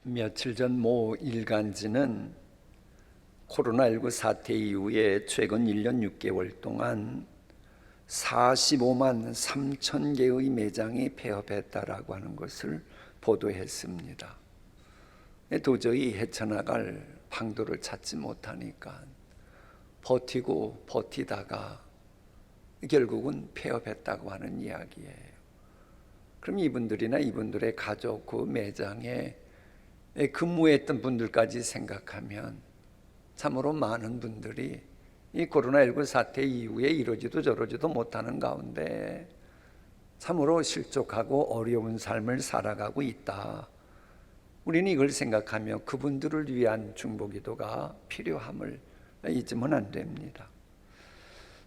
며칠 전 모 일간지는 코로나19 사태 이후에 최근 1년 6개월 동안 45만 3천 개의 매장이 폐업했다라고 하는 것을 보도했습니다. 도저히 헤쳐나갈 방도를 찾지 못하니까 버티고 버티다가 결국은 폐업했다고 하는 이야기예요. 그럼 이분들이나 이분들의 가족, 그 매장에 근무했던 분들까지 생각하면 참으로 많은 분들이 이 코로나19 사태 이후에 이러지도 저러지도 못하는 가운데 참으로 실족하고 어려운 삶을 살아가고 있다. 우리는 이걸 생각하며 그분들을 위한 중보기도가 필요함을 잊으면 안 됩니다.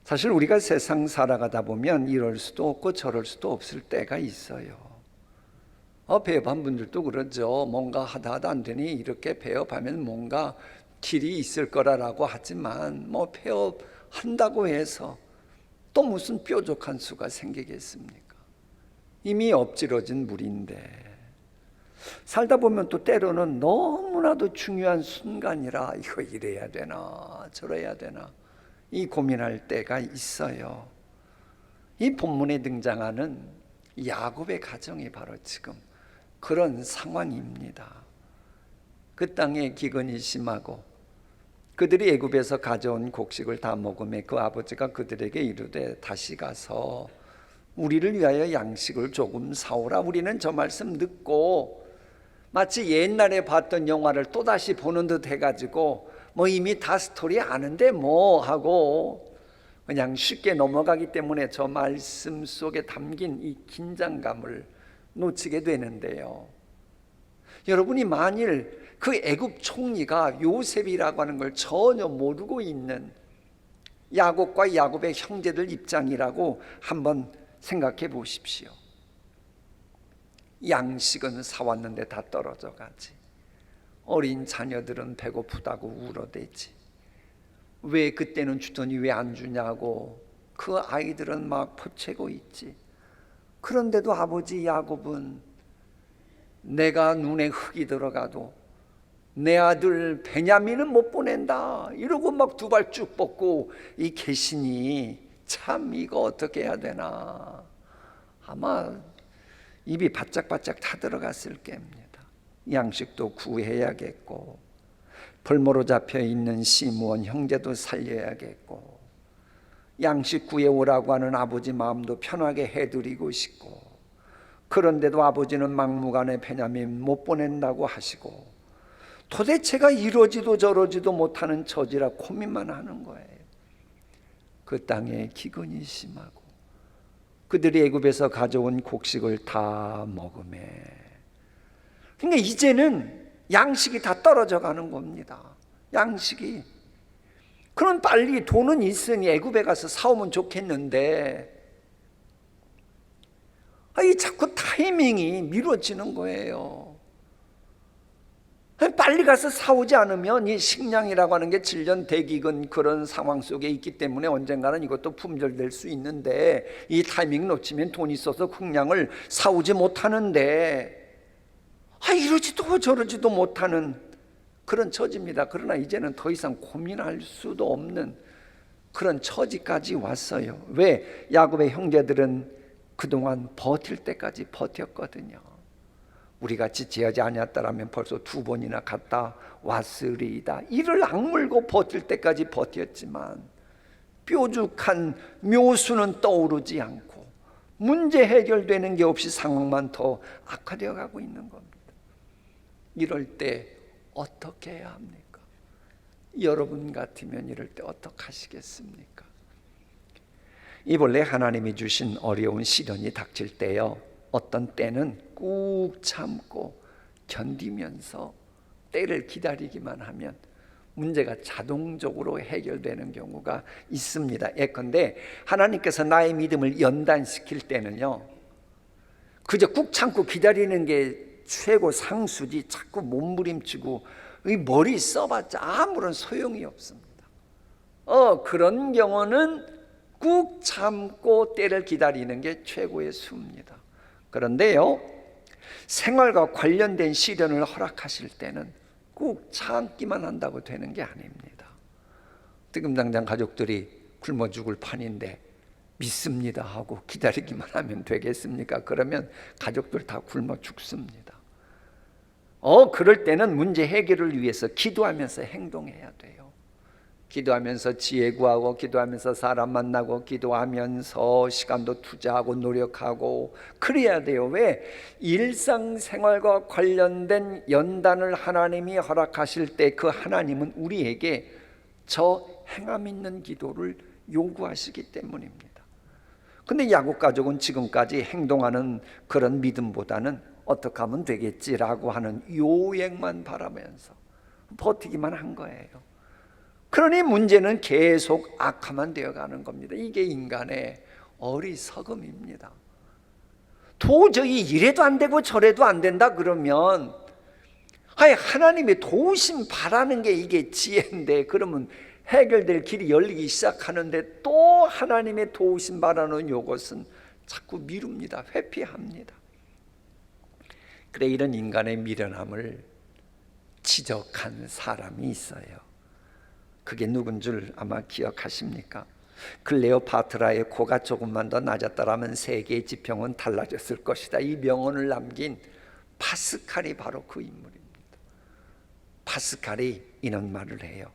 사실 우리가 세상 살아가다 보면 이럴 수도 없고 저럴 수도 없을 때가 있어요. 배업한 분들도 그러죠. 뭔가 하다 안 되니 이렇게 배업하면 뭔가 길이 있을 거라고 하지만 폐업한다고 해서 또 무슨 뾰족한 수가 생기겠습니까? 이미 엎질러진 물인데 살다 보면 또 때로는 너무나도 중요한 순간이라 이거 이래야 되나 저래야 되나 이 고민할 때가 있어요. 이 본문에 등장하는 야곱의 가정이 바로 지금 그런 상황입니다. 그 땅에 기근이 심하고 그들이 애굽에서 가져온 곡식을 다 먹으며 그 아버지가 그들에게 이르되 다시 가서 우리를 위하여 양식을 조금 사오라. 우리는 저 말씀 듣고 마치 옛날에 봤던 영화를 또다시 보는 듯 해가지고 이미 다 스토리 아는데 하고 그냥 쉽게 넘어가기 때문에 저 말씀 속에 담긴 이 긴장감을 놓치게 되는데요. 여러분이 만일 그 애굽 총리가 요셉이라고 하는 걸 전혀 모르고 있는 야곱과 야곱의 형제들 입장이라고 한번 생각해 보십시오. 양식은 사왔는데 다 떨어져 가지. 어린 자녀들은 배고프다고 울어대지. 왜 그때는 주더니 왜 안 주냐고 그 아이들은 막 포채고 있지. 그런데도 아버지 야곱은 내가 눈에 흙이 들어가도 내 아들 베냐민은 못 보낸다 이러고 막 두 발 쭉 뻗고 이 계시니 참 이거 어떻게 해야 되나 아마 입이 바짝바짝 타들어갔을 겁니다. 양식도 구해야겠고 벌모로 잡혀있는 시므온 형제도 살려야겠고 양식 구해오라고 하는 아버지 마음도 편하게 해드리고 싶고 그런데도 아버지는 막무가내 베냐민 못 보낸다고 하시고 도대체가 이러지도 저러지도 못하는 처지라 고민만 하는 거예요. 그 땅에 기근이 심하고 그들이 애굽에서 가져온 곡식을 다 먹으매 그러니까 이제는 양식이 다 떨어져 가는 겁니다. 양식이 그럼 빨리 돈은 있으니 애굽에 가서 사오면 좋겠는데 이 자꾸 타이밍이 미뤄지는 거예요. 빨리 가서 사오지 않으면 이 식량이라고 하는 게 질년 대기근 그런 상황 속에 있기 때문에 언젠가는 이것도 품절될 수 있는데 이 타이밍 놓치면 돈 있어서 식량을 사오지 못하는데 이러지도 저러지도 못하는 그런 처지입니다. 그러나 이제는 더 이상 고민할 수도 없는 그런 처지까지 왔어요. 왜? 야곱의 형제들은 그동안 버틸 때까지 버텼거든요. 우리같이 지하지 아니었다라면 벌써 2번이나 갔다 왔으리이다. 이를 악물고 버틸 때까지 버텼지만 뾰족한 묘수는 떠오르지 않고 문제 해결되는 게 없이 상황만 더 악화되어 가고 있는 겁니다. 이럴 때 어떻게 해야 합니까? 여러분 같으면 이럴 때 어떻게 하시겠습니까? 이 본래 하나님이 주신 어려운 시련이 닥칠 때요, 어떤 때는 꾹 참고 견디면서 때를 기다리기만 하면 문제가 자동적으로 해결되는 경우가 있습니다. 예컨대 하나님께서 나의 믿음을 연단시킬 때는요, 그저 꾹 참고 기다리는 게 최고 상수지 자꾸 몸부림치고 머리 써봤자 아무런 소용이 없습니다. 그런 경우는 꾹 참고 때를 기다리는 게 최고의 수입니다. 그런데요, 생활과 관련된 시련을 허락하실 때는 꼭 참기만 한다고 되는 게 아닙니다. 지금 당장 가족들이 굶어 죽을 판인데 믿습니다 하고 기다리기만 하면 되겠습니까? 그러면 가족들 다 굶어 죽습니다. 그럴 때는 문제 해결을 위해서 기도하면서 행동해야 돼요. 기도하면서 지혜 구하고, 기도하면서 사람 만나고, 기도하면서 시간도 투자하고 노력하고 그래야 돼요. 왜? 일상생활과 관련된 연단을 하나님이 허락하실 때 그 하나님은 우리에게 저 행함 있는 기도를 요구하시기 때문입니다. 근데 야곱 가족은 지금까지 행동하는 그런 믿음보다는 어떻게 하면 되겠지라고 하는 요행만 바라면서 버티기만 한 거예요. 그러니 문제는 계속 악화만 되어가는 겁니다. 이게 인간의 어리석음입니다. 도저히 이래도 안 되고 저래도 안 된다 그러면 하나님의 도우심 바라는 게 이게 지혜인데, 그러면 해결될 길이 열리기 시작하는데 또 하나님의 도우심 바라는 요것은 자꾸 미룹니다. 회피합니다. 그래, 이런 인간의 미련함을 지적한 사람이 있어요. 그게 누군 줄 아마 기억하십니까? 클레오파트라의 코가 조금만 더 낮았더라면 세계의 지평은 달라졌을 것이다. 이 명언을 남긴 파스칼이 바로 그 인물입니다. 파스칼이 이런 말을 해요.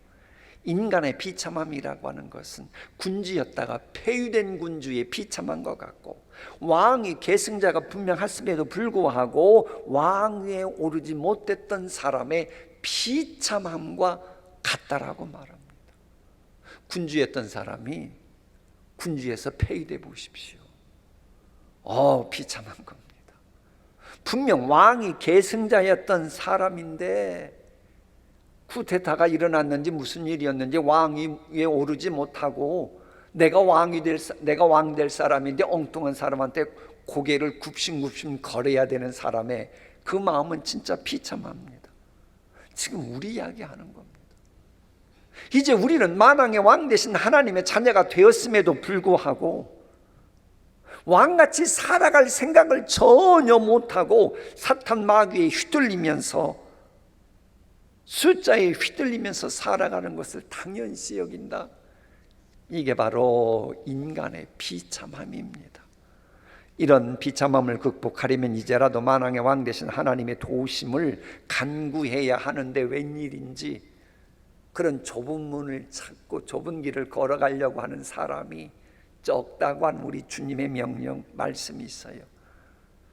인간의 비참함이라고 하는 것은 군주였다가 폐위된 군주의 비참한 것 같고, 왕이 계승자가 분명했음에도 불구하고 왕위에 오르지 못했던 사람의 비참함과 같다라고 말합니다. 군주였던 사람이 군주에서 폐위돼 보십시오. 비참한 겁니다. 분명 왕이 계승자였던 사람인데 쿠데타가 일어났는지 무슨 일이었는지 왕위에 오르지 못하고 내가 왕 될 사람인데 엉뚱한 사람한테 고개를 굽신굽신 거려야 되는 사람의 그 마음은 진짜 비참합니다. 지금 우리 이야기하는 겁니다. 이제 우리는 만왕의 왕 되신 하나님의 자녀가 되었음에도 불구하고 왕같이 살아갈 생각을 전혀 못하고 사탄 마귀에 휘둘리면서, 숫자에 휘둘리면서 살아가는 것을 당연시 여긴다. 이게 바로 인간의 비참함입니다. 이런 비참함을 극복하려면 이제라도 만왕의 왕 되신 하나님의 도우심을 간구해야 하는데 웬일인지 그런 좁은 문을 찾고 좁은 길을 걸어가려고 하는 사람이 적다고 한 우리 주님의 명령 말씀이 있어요.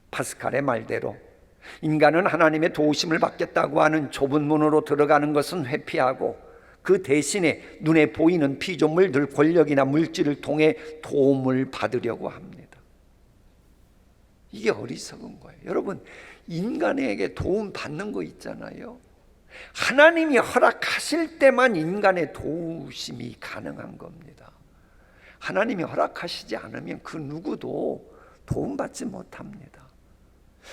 파스칼의 말대로 인간은 하나님의 도우심을 받겠다고 하는 좁은 문으로 들어가는 것은 회피하고 그 대신에 눈에 보이는 피조물들, 권력이나 물질을 통해 도움을 받으려고 합니다. 이게 어리석은 거예요. 여러분, 인간에게 도움 받는 거 있잖아요. 하나님이 허락하실 때만 인간의 도우심이 가능한 겁니다. 하나님이 허락하시지 않으면 그 누구도 도움받지 못합니다.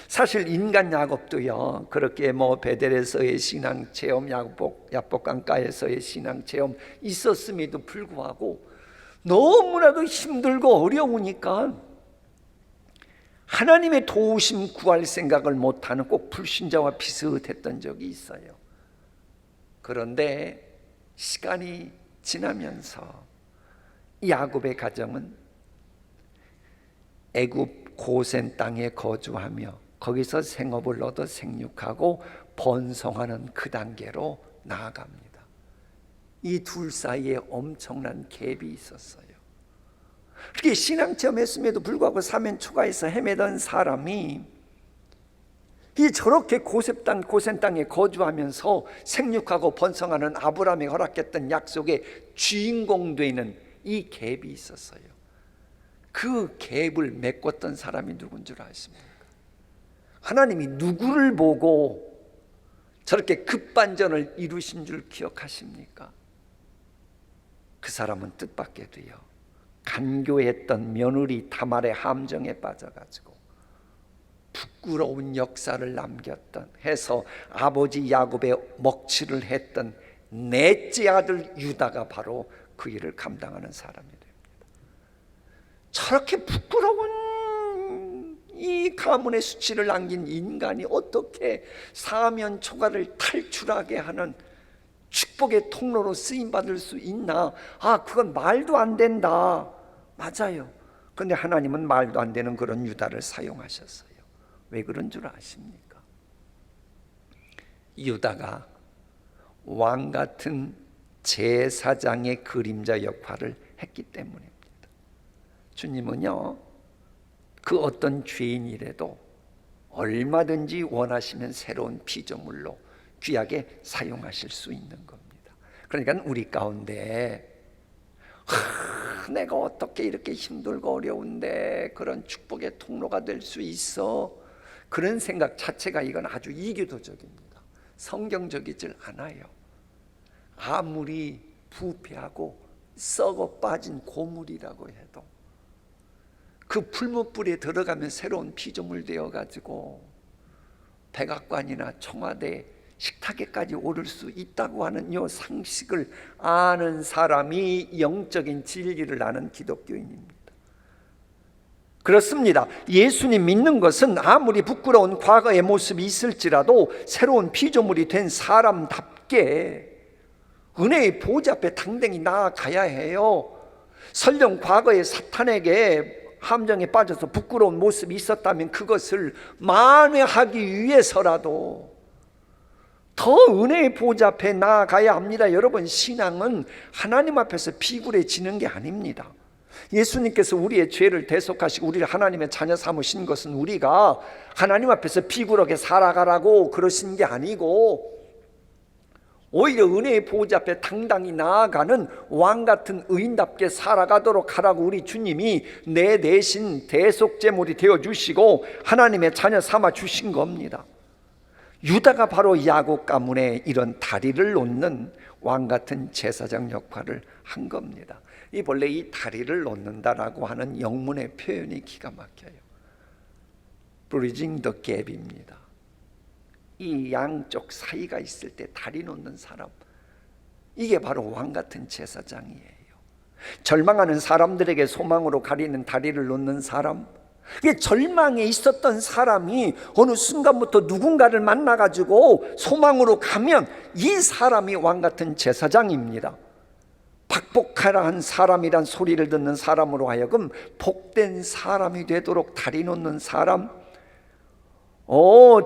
사실 인간 야곱도요, 그렇게 베델에서의 신앙 체험, 야복 강가에서의 신앙 체험 있었음에도 불구하고 너무나도 힘들고 어려우니까 하나님의 도우심 구할 생각을 못하는 꼭 불신자와 비슷했던 적이 있어요. 그런데 시간이 지나면서 야곱의 가정은 애굽 고센 땅에 거주하며 거기서 생업을 얻어 생육하고 번성하는 그 단계로 나아갑니다. 이 둘 사이에 엄청난 갭이 있었어요. 그렇게 신앙체험했음에도 불구하고 사면 초가에서 헤매던 사람이 저렇게 고센 땅에 거주하면서 생육하고 번성하는 아브라함이 허락했던 약속의 주인공 되는 이 갭이 있었어요. 그 갭을 메꿨던 사람이 누군 줄 아십니까? 하나님이 누구를 보고 저렇게 급반전을 이루신 줄 기억하십니까? 그 사람은 뜻밖에도요, 간교했던 며느리 다말의 함정에 빠져가지고 부끄러운 역사를 남겼던 해서 아버지 야곱의 먹칠을 했던 넷째 아들 유다가 바로 그 일을 감당하는 사람이 됩니다. 저렇게 부끄러운 이 가문의 수치를 남긴 인간이 어떻게 사면 초가를 탈출하게 하는 축복의 통로로 쓰임받을 수 있나? 그건 말도 안 된다. 맞아요. 그런데 하나님은 말도 안 되는 그런 유다를 사용하셨어요. 왜 그런 줄 아십니까? 유다가 왕 같은 제사장의 그림자 역할을 했기 때문입니다. 주님은요, 그 어떤 죄인이라도 얼마든지 원하시면 새로운 피조물로 귀하게 사용하실 수 있는 겁니다. 그러니까 우리 가운데 내가 어떻게 이렇게 힘들고 어려운데 그런 축복의 통로가 될 수 있어? 그런 생각 자체가 이건 아주 이교도적입니다. 성경적이질 않아요. 아무리 부패하고 썩어 빠진 고물이라고 해도 그 풀무불에 들어가면 새로운 피조물 되어가지고 백악관이나 청와대 식탁에까지 오를 수 있다고 하는 이 상식을 아는 사람이 영적인 진리를 아는 기독교인입니다. 그렇습니다. 예수님 믿는 것은 아무리 부끄러운 과거의 모습이 있을지라도 새로운 피조물이 된 사람답게 은혜의 보좌 앞에 당당히 나아가야 해요. 설령 과거의 사탄에게 함정에 빠져서 부끄러운 모습이 있었다면 그것을 만회하기 위해서라도 더 은혜의 보좌 앞에 나아가야 합니다. 여러분, 신앙은 하나님 앞에서 비굴해지는 게 아닙니다. 예수님께서 우리의 죄를 대속하시고 우리를 하나님의 자녀 삼으신 것은 우리가 하나님 앞에서 비굴하게 살아가라고 그러신 게 아니고 오히려 은혜의 보좌 앞에 당당히 나아가는 왕같은 의인답게 살아가도록 하라고 우리 주님이 내 대신 대속제물이 되어주시고 하나님의 자녀 삼아 주신 겁니다. 유다가 바로 야곱 가문에 이런 다리를 놓는 왕같은 제사장 역할을 한 겁니다. 이 본래 이 다리를 놓는다라고 하는 영문의 표현이 기가 막혀요. Bridging the gap입니다. 이 양쪽 사이가 있을 때 다리 놓는 사람, 이게 바로 왕같은 제사장이에요. 절망하는 사람들에게 소망으로 가리는 다리를 놓는 사람, 이게 절망에 있었던 사람이 어느 순간부터 누군가를 만나가지고 소망으로 가면 이 사람이 왕같은 제사장입니다. 박복하라 한 사람이란 소리를 듣는 사람으로 하여금 복된 사람이 되도록 다리 놓는 사람,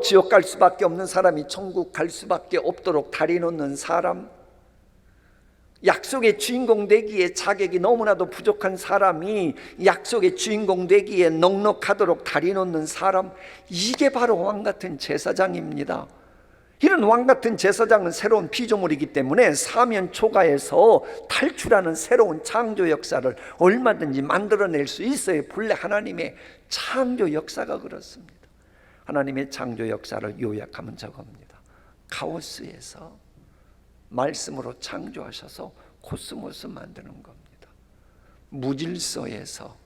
지옥 갈 수밖에 없는 사람이 천국 갈 수밖에 없도록 다리 놓는 사람, 약속의 주인공 되기에 자격이 너무나도 부족한 사람이 약속의 주인공 되기에 넉넉하도록 다리 놓는 사람, 이게 바로 왕같은 제사장입니다. 이런 왕같은 제사장은 새로운 피조물이기 때문에 사면 초가에서 탈출하는 새로운 창조 역사를 얼마든지 만들어낼 수 있어요. 본래 하나님의 창조 역사가 그렇습니다. 하나님의 창조 역사를 요약하면 저겁니다. 카오스에서 말씀으로 창조하셔서 코스모스 만드는 겁니다. 무질서에서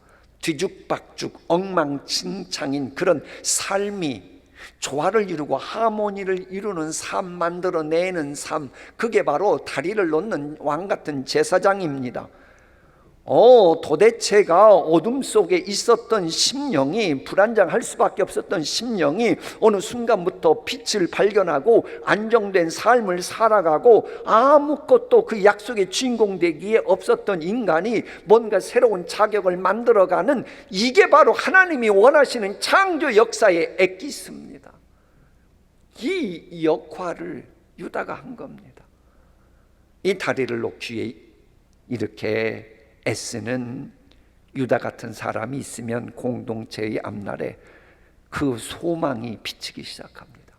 뒤죽박죽 엉망진창인 그런 삶이 조화를 이루고 하모니를 이루는 삶, 만들어내는 삶, 그게 바로 다리를 놓는 왕같은 제사장입니다. 도대체가 어둠 속에 있었던 심령이, 불안정할 수밖에 없었던 심령이 어느 순간부터 빛을 발견하고 안정된 삶을 살아가고 아무것도 그 약속의 주인공 되기에 없었던 인간이 뭔가 새로운 자격을 만들어가는, 이게 바로 하나님이 원하시는 창조 역사의 엑기스입니다. 이 역할을 유다가 한 겁니다. 이 다리를 놓기 위해 이렇게 애쓰는 유다 같은 사람이 있으면 공동체의 앞날에 그 소망이 비치기 시작합니다.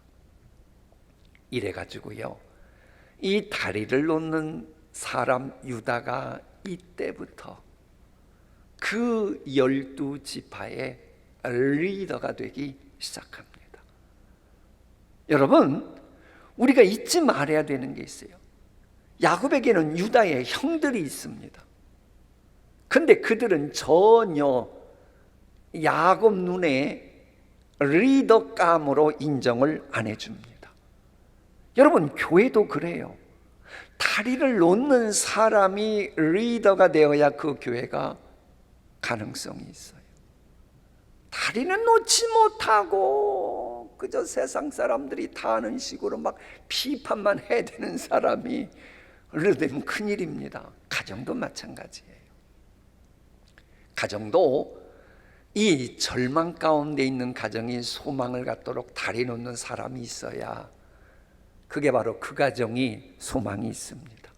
이래가지고요, 이 다리를 놓는 사람 유다가 이때부터 그 12지파의 리더가 되기 시작합니다. 여러분, 우리가 잊지 말아야 되는 게 있어요. 야곱에게는 유다의 형들이 있습니다. 근데 그들은 전혀 야곱 눈에 리더감으로 인정을 안 해줍니다. 여러분, 교회도 그래요. 다리를 놓는 사람이 리더가 되어야 그 교회가 가능성이 있어요. 다리는 놓지 못하고 그저 세상 사람들이 다 하는 식으로 막 비판만 해야 되는 사람이 되면 큰일입니다. 가정도 마찬가지예요. 가정도 이 절망 가운데 있는 가정이 소망을 갖도록 다리 놓는 사람이 있어야 그게 바로 그 가정이 소망이 있습니다.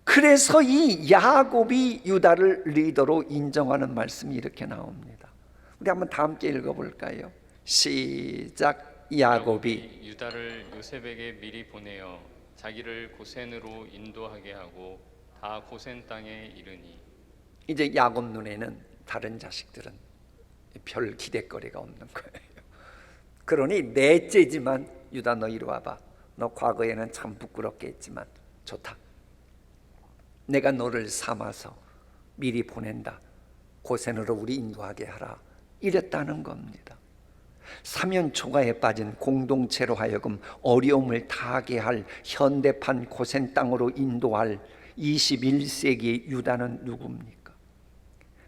그래서 이 야곱이 유다를 리더로 인정하는 말씀이 이렇게 나옵니다. 우리 한번 다 함께 읽어볼까요? 시작. 야곱이 유다를 요셉에게 미리 보내어 자기를 고센으로 인도하게 하고 다 고센 땅에 이르니. 이제 야곱 눈에는 다른 자식들은 별 기대거리가 없는 거예요. 그러니 넷째지만 유다 너 이리 와봐. 너 과거에는 참 부끄럽게 했지만 좋다. 내가 너를 삼아서 미리 보낸다. 고센으로 우리 인도하게 하라. 이랬다는 겁니다. 사면 초가에 빠진 공동체로 하여금 어려움을 당하게 할 현대판 고센 땅으로 인도할 21세기의 유다는 누굽니까?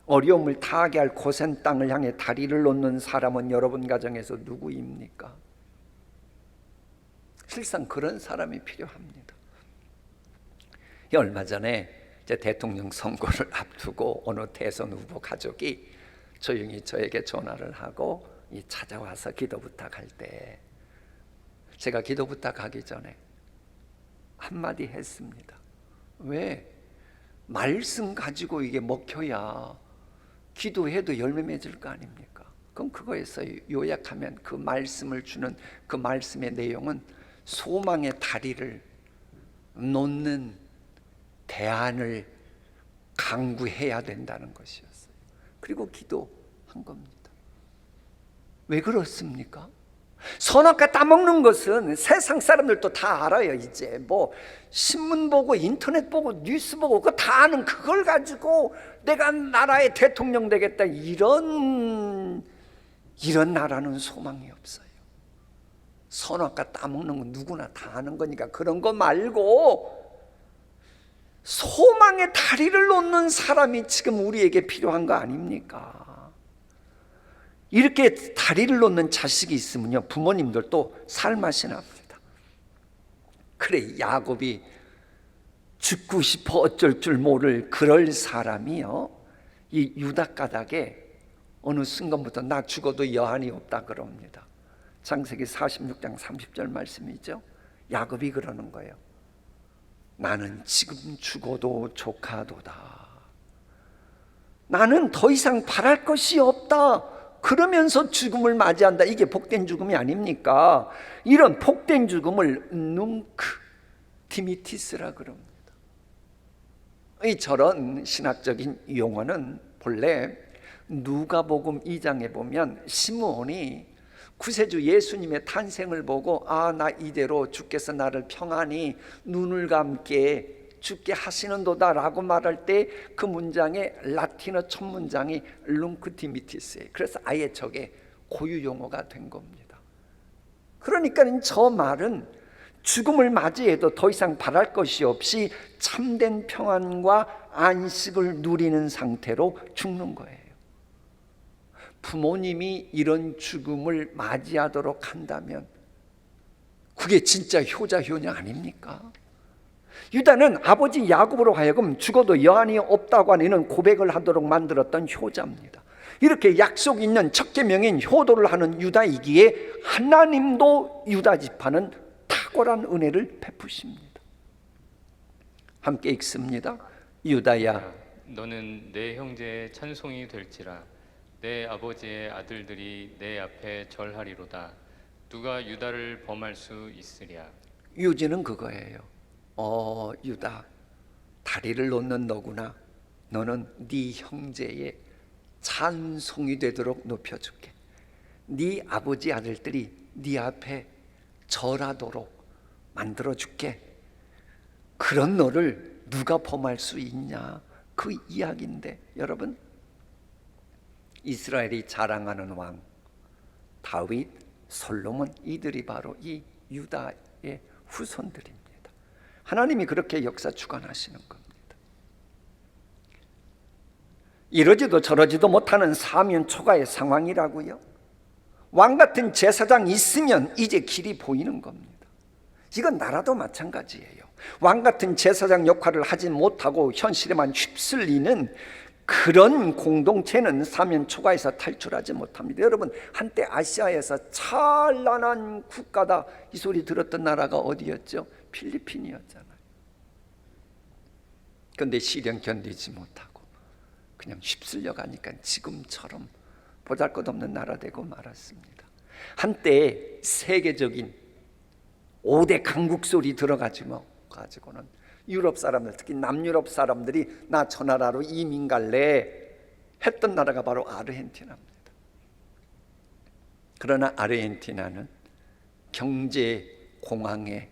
어려움을 당하게 할 고센 땅을 향해 다리를 놓는 사람은 여러분 가정에서 누구입니까? 실상 그런 사람이 필요합니다. 얼마 전에 이제 대통령 선거를 앞두고 어느 대선 후보 가족이 조용히 저에게 전화를 하고 찾아와서 기도 부탁할 때 제가 기도 부탁하기 전에 한마디 했습니다. 왜? 말씀 가지고 이게 먹혀야 기도해도 열매 맺을 거 아닙니까? 그럼 그거에서 요약하면 그 말씀을 주는 그 말씀의 내용은 소망의 다리를 놓는 대안을 강구해야 된다는 것이었어요. 그리고 기도한 겁니다. 왜 그렇습니까? 선악과 따먹는 것은 세상 사람들도 다 알아요. 이제 뭐 신문 보고 인터넷 보고 뉴스 보고 그거 다 아는 그걸 가지고 내가 나라의 대통령 되겠다 이런 나라는 소망이 없어요. 선악과 따먹는 건 누구나 다 아는 거니까 그런 거 말고 소망의 다리를 놓는 사람이 지금 우리에게 필요한 거 아닙니까? 이렇게 다리를 놓는 자식이 있으면요 부모님들도 살맛이 납니다. 그래 야곱이 죽고 싶어 어쩔 줄 모를 그럴 사람이요 이 유다 가닥에 어느 순간부터 나 죽어도 여한이 없다 그럽니다. 창세기 46장 30절 말씀이죠. 야곱이 그러는 거예요. 나는 지금 죽어도 조카도다. 나는 더 이상 바랄 것이 없다. 그러면서 죽음을 맞이한다. 이게 복된 죽음이 아닙니까? 이런 복된 죽음을 뭉크 디미티스라 그럽니다. 저런 신학적인 용어는 본래 누가복음 2장에 보면 시므온이 구세주 예수님의 탄생을 보고 나 이대로 주께서 나를 평안히 눈을 감게 죽게 하시는도다 라고 말할 때 그 문장의 라틴어 첫 문장이 룽크티미티스예요. 그래서 아예 저게 고유 용어가 된 겁니다. 그러니까 저 말은 죽음을 맞이해도 더 이상 바랄 것이 없이 참된 평안과 안식을 누리는 상태로 죽는 거예요. 부모님이 이런 죽음을 맞이하도록 한다면 그게 진짜 효자 효녀 아닙니까? 유다는 아버지 야곱으로 하여금 죽어도 여한이 없다고 하는 고백을 하도록 만들었던 효자입니다. 이렇게 약속 있는 첫 계명인 효도를 하는 유다이기에 하나님도 유다 지파는 탁월한 은혜를 베푸십니다. 함께 읽습니다. 유다야 너는 내 형제의 찬송이 될지라. 내 아버지의 아들들이 내 앞에 절하리로다. 누가 유다를 범할 수 있으랴. 유지는 그거예요. 유다 다리를 놓는 너구나. 너는 네 형제의 찬송이 되도록 높여줄게. 네 아버지 아들들이 네 앞에 절하도록 만들어줄게. 그런 너를 누가 범할 수 있냐 그 이야기인데 여러분 이스라엘이 자랑하는 왕 다윗, 솔로몬 이들이 바로 이 유다의 후손들입니다. 하나님이 그렇게 역사 주관하시는 겁니다. 이러지도 저러지도 못하는 사면 초가의 상황이라고요. 왕 같은 제사장이 있으면 이제 길이 보이는 겁니다. 이건 나라도 마찬가지예요. 왕 같은 제사장 역할을 하지 못하고 현실에만 휩쓸리는 그런 공동체는 사면 초가에서 탈출하지 못합니다. 여러분, 한때 아시아에서 찬란한 국가다 이 소리 들었던 나라가 어디였죠? 필리핀이었잖아요. 그런데 시련 견디지 못하고 그냥 휩쓸려 가니까 지금처럼 보잘것없는 나라 되고 말았습니다. 한때 세계적인 5대 강국 소리 들어가지고는 유럽 사람들, 특히 남유럽 사람들이 나 저 나라로 이민 갈래 했던 나라가 바로 아르헨티나입니다. 그러나 아르헨티나는 경제 공황에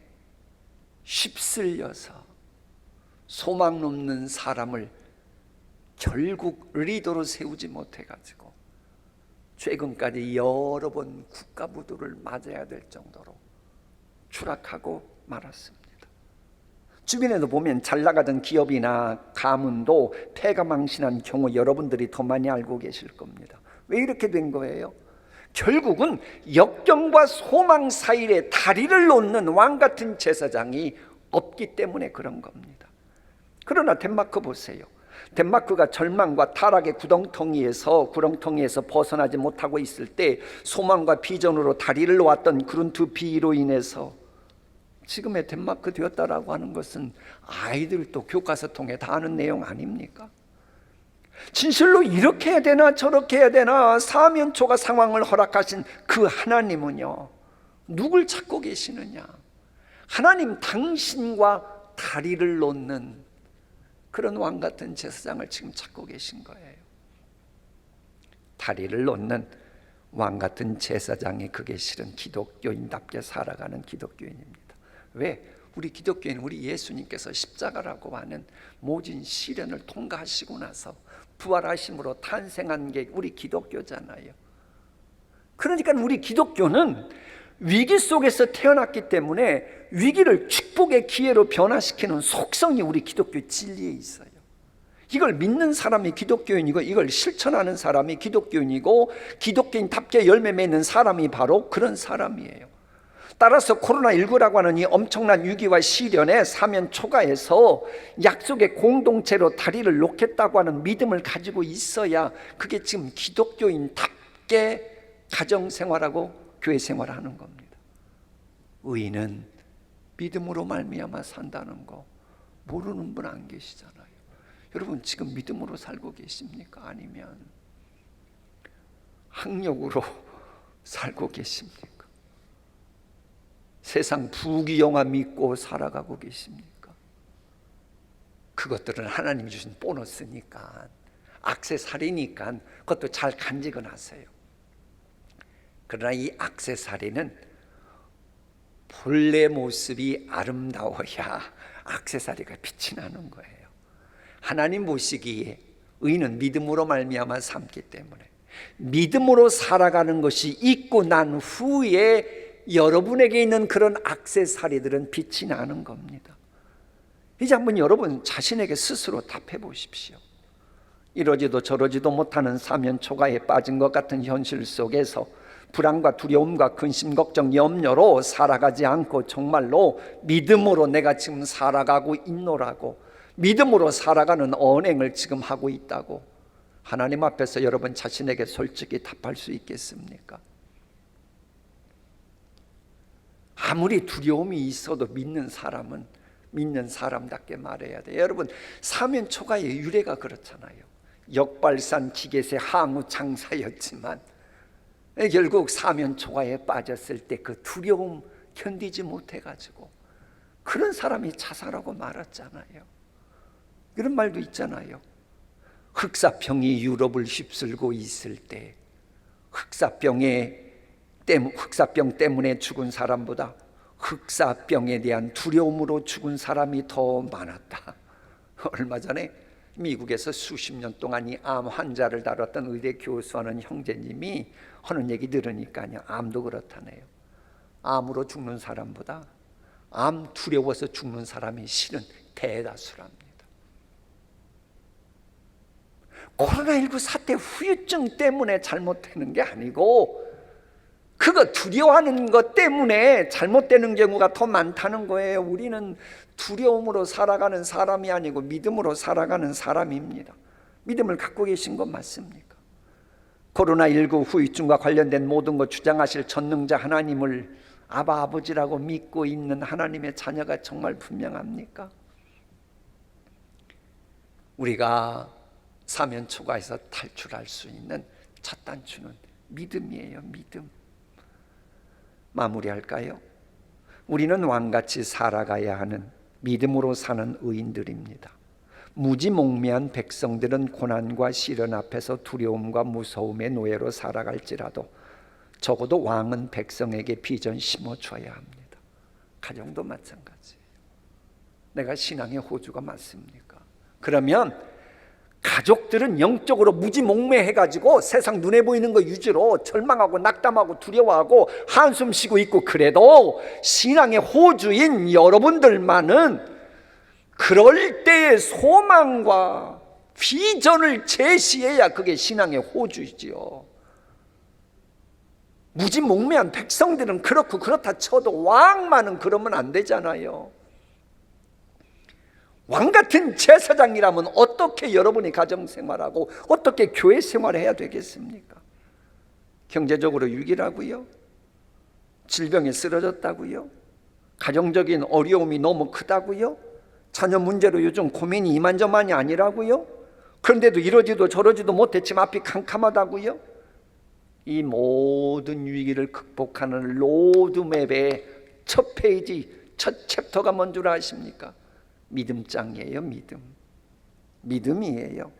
휩쓸려서 소망 없는 사람을 결국 리더로 세우지 못해가지고 최근까지 여러 번 국가부도를 맞아야 될 정도로 추락하고 말았습니다. 주변에도 보면 잘 나가던 기업이나 가문도 폐가망신한 경우 여러분들이 더 많이 알고 계실 겁니다. 왜 이렇게 된 거예요? 결국은 역경과 소망 사이에 다리를 놓는 왕 같은 제사장이 없기 때문에 그런 겁니다. 그러나 덴마크 보세요. 덴마크가 절망과 타락의 구렁텅이에서 벗어나지 못하고 있을 때 소망과 비전으로 다리를 놓았던 그런 두 비로 인해서 지금의 덴마크 되었다라고 하는 것은 아이들도 교과서 통해 다 아는 내용 아닙니까? 진실로 이렇게 해야 되나 저렇게 해야 되나 사면초가 상황을 허락하신 그 하나님은요, 누굴 찾고 계시느냐? 하나님 당신과 다리를 놓는 그런 왕 같은 제사장을 지금 찾고 계신 거예요. 다리를 놓는 왕 같은 제사장이 그게 실은 기독교인답게 살아가는 기독교인입니다. 왜? 우리 기독교인은 우리 예수님께서 십자가라고 하는 모진 시련을 통과하시고 나서 부활하심으로 탄생한 게 우리 기독교잖아요. 그러니까 우리 기독교는 위기 속에서 태어났기 때문에 위기를 축복의 기회로 변화시키는 속성이 우리 기독교 진리에 있어요. 이걸 믿는 사람이 기독교인이고 이걸 실천하는 사람이 기독교인이고 기독교인답게 열매 맺는 사람이 바로 그런 사람이에요. 따라서 코로나19라고 하는 이 엄청난 위기와 시련에 사면 초가에서 약속의 공동체로 다리를 놓겠다고 하는 믿음을 가지고 있어야 그게 지금 기독교인답게 가정생활하고 교회생활을 하는 겁니다. 의인은 믿음으로 말미암아 산다는 거 모르는 분 안 계시잖아요. 여러분 지금 믿음으로 살고 계십니까? 아니면 학력으로 살고 계십니까? 세상 부귀영화 믿고 살아가고 계십니까? 그것들은 하나님이 주신 보너스니까, 액세서리니까 그것도 잘 간직은 하세요. 그러나 이 액세서리는 본래 모습이 아름다워야 액세서리가 빛이 나는 거예요. 하나님 보시기에 의인은 믿음으로 말미암아 삼기 때문에 믿음으로 살아가는 것이 있고 난 후에 여러분에게 있는 그런 액세서리들은 빛이 나는 겁니다. 이제 한번 여러분 자신에게 스스로 답해 보십시오. 이러지도 저러지도 못하는 사면초가에 빠진 것 같은 현실 속에서 불안과 두려움과 근심, 걱정, 염려로 살아가지 않고 정말로 믿음으로 내가 지금 살아가고 있노라고, 믿음으로 살아가는 언행을 지금 하고 있다고 하나님 앞에서 여러분 자신에게 솔직히 답할 수 있겠습니까? 아무리 두려움이 있어도 믿는 사람은 믿는 사람답게 말해야 돼요. 여러분 사면초가의 유래가 그렇잖아요. 역발산 기계세 항우 장사였지만 결국 사면초가에 빠졌을 때 그 두려움 견디지 못해가지고 그런 사람이 자살하고 말았잖아요. 이런 말도 있잖아요. 흑사병이 유럽을 휩쓸고 있을 때 흑사병 때문에 죽은 사람보다 흑사병에 대한 두려움으로 죽은 사람이 더 많았다. 얼마 전에 미국에서 수십 년 동안 이 암 환자를 다뤘던 의대 교수하는 형제님이 하는 얘기 들으니까요, 암도 그렇다네요. 암으로 죽는 사람보다 암 두려워서 죽는 사람이 실은 대다수랍니다. 코로나19 사태 후유증 때문에 잘못되는 게 아니고 그거 두려워하는 것 때문에 잘못되는 경우가 더 많다는 거예요. 우리는 두려움으로 살아가는 사람이 아니고 믿음으로 살아가는 사람입니다. 믿음을 갖고 계신 건 맞습니까? 코로나19 후유증과 관련된 모든 것 주장하실 전능자 하나님을 아바 아버지라고 믿고 있는 하나님의 자녀가 정말 분명합니까? 우리가 사면 초과에서 탈출할 수 있는 첫 단추는 믿음이에요. 믿음. 마무리할까요? 우리는 왕같이 살아가야 하는 믿음으로 사는 의인들입니다. 무지몽매한 백성들은 고난과 시련 앞에서 두려움과 무서움의 노예로 살아갈지라도 적어도 왕은 백성에게 비전 심어줘야 합니다. 가정도 마찬가지예요. 내가 신앙의 호주가 맞습니까? 그러면 가족들은 영적으로 무지몽매해가지고 세상 눈에 보이는 거 위주로 절망하고 낙담하고 두려워하고 한숨 쉬고 있고, 그래도 신앙의 호주인 여러분들만은 그럴 때의 소망과 비전을 제시해야 그게 신앙의 호주이지요. 무지몽매한 백성들은 그렇고 그렇다 쳐도 왕만은 그러면 안 되잖아요. 왕같은 제사장이라면 어떻게 여러분이 가정생활하고 어떻게 교회 생활을 해야 되겠습니까? 경제적으로 위기라고요? 질병에 쓰러졌다고요? 가정적인 어려움이 너무 크다고요? 자녀 문제로 요즘 고민이 이만저만이 아니라고요? 그런데도 이러지도 저러지도 못해 지금 앞이 캄캄하다고요? 이 모든 위기를 극복하는 로드맵의 첫 페이지, 첫 챕터가 뭔 줄 아십니까? 믿음장이에요. 믿음이에요.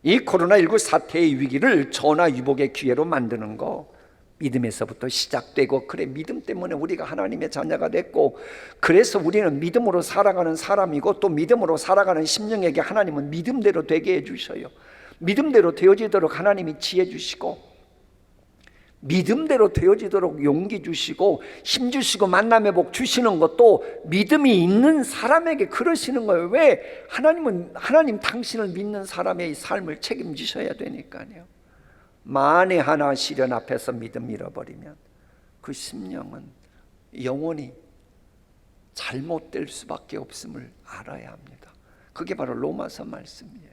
이 코로나19 사태의 위기를 전화위복의 기회로 만드는 거 믿음에서부터 시작되고, 그래 믿음 때문에 우리가 하나님의 자녀가 됐고, 그래서 우리는 믿음으로 살아가는 사람이고, 또 믿음으로 살아가는 심령에게 하나님은 믿음대로 되게 해주셔요. 믿음대로 되어지도록 하나님이 지혜 주시고, 믿음대로 되어지도록 용기 주시고 힘 주시고 만남의 복 주시는 것도 믿음이 있는 사람에게 그러시는 거예요. 왜? 하나님 당신을 믿는 사람의 삶을 책임지셔야 되니까요. 만에 하나 시련 앞에서 믿음 잃어버리면 그 심령은 영원히 잘못될 수밖에 없음을 알아야 합니다. 그게 바로 로마서 말씀이에요.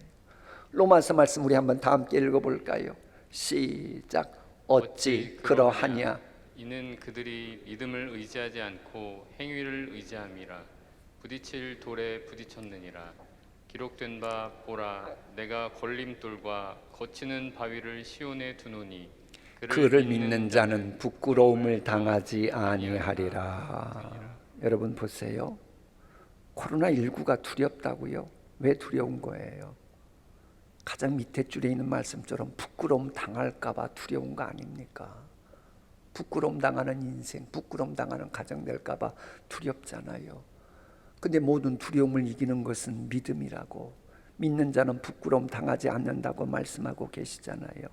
로마서 말씀 우리 한번 다 함께 읽어볼까요? 시작. 어찌 그러하냐? 이는 그들이 믿음을 의지하지 않고 행위를 의지함이라. 부딪힐 돌에 부딪혔느니라. 기록된 바 보라, 내가 걸림돌과 거치는 바위를 시온에 두노니 그를 믿는 자는 부끄러움을 당하지 아니하리라. 여러분 보세요. 코로나19가 두렵다고요? 왜 두려운 거예요? 가장 밑에 줄에 있는 말씀처럼 부끄러움 당할까 봐 두려운 거 아닙니까? 부끄러움 당하는 인생, 부끄러움 당하는 가정 될까 봐 두렵잖아요. 근데 모든 두려움을 이기는 것은 믿음이라고, 믿는 자는 부끄러움 당하지 않는다고 말씀하고 계시잖아요.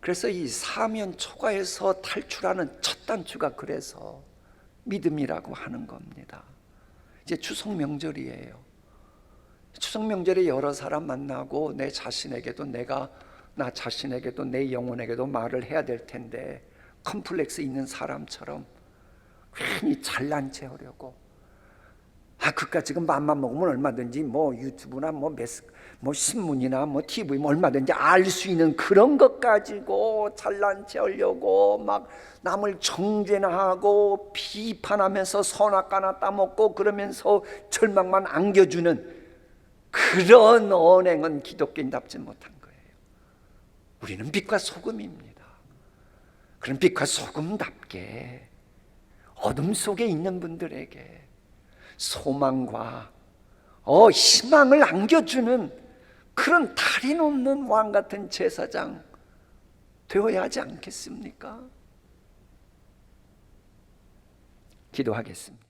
그래서 이 사면 초과에서 탈출하는 첫 단추가 그래서 믿음이라고 하는 겁니다. 이제 추석 명절이에요. 추석 명절에 여러 사람 만나고 내 자신에게도 나 자신에게도 내 영혼에게도 말을 해야 될 텐데, 컴플렉스 있는 사람처럼 괜히 잘난 체 하려고, 그깟 지금 맘만 먹으면 얼마든지 뭐 유튜브나 뭐 신문이나 뭐 TV 뭐 얼마든지 알 수 있는 그런 것 가지고 잘난 체 하려고 막 남을 정죄나 하고 비판하면서 선악과나 따먹고 그러면서 절망만 안겨주는 그런 언행은 기독교인답지 못한 거예요. 우리는 빛과 소금입니다. 그런 빛과 소금답게 어둠 속에 있는 분들에게 소망과 희망을 안겨주는 그런 달이 높는 왕 같은 제사장 되어야 하지 않겠습니까? 기도하겠습니다.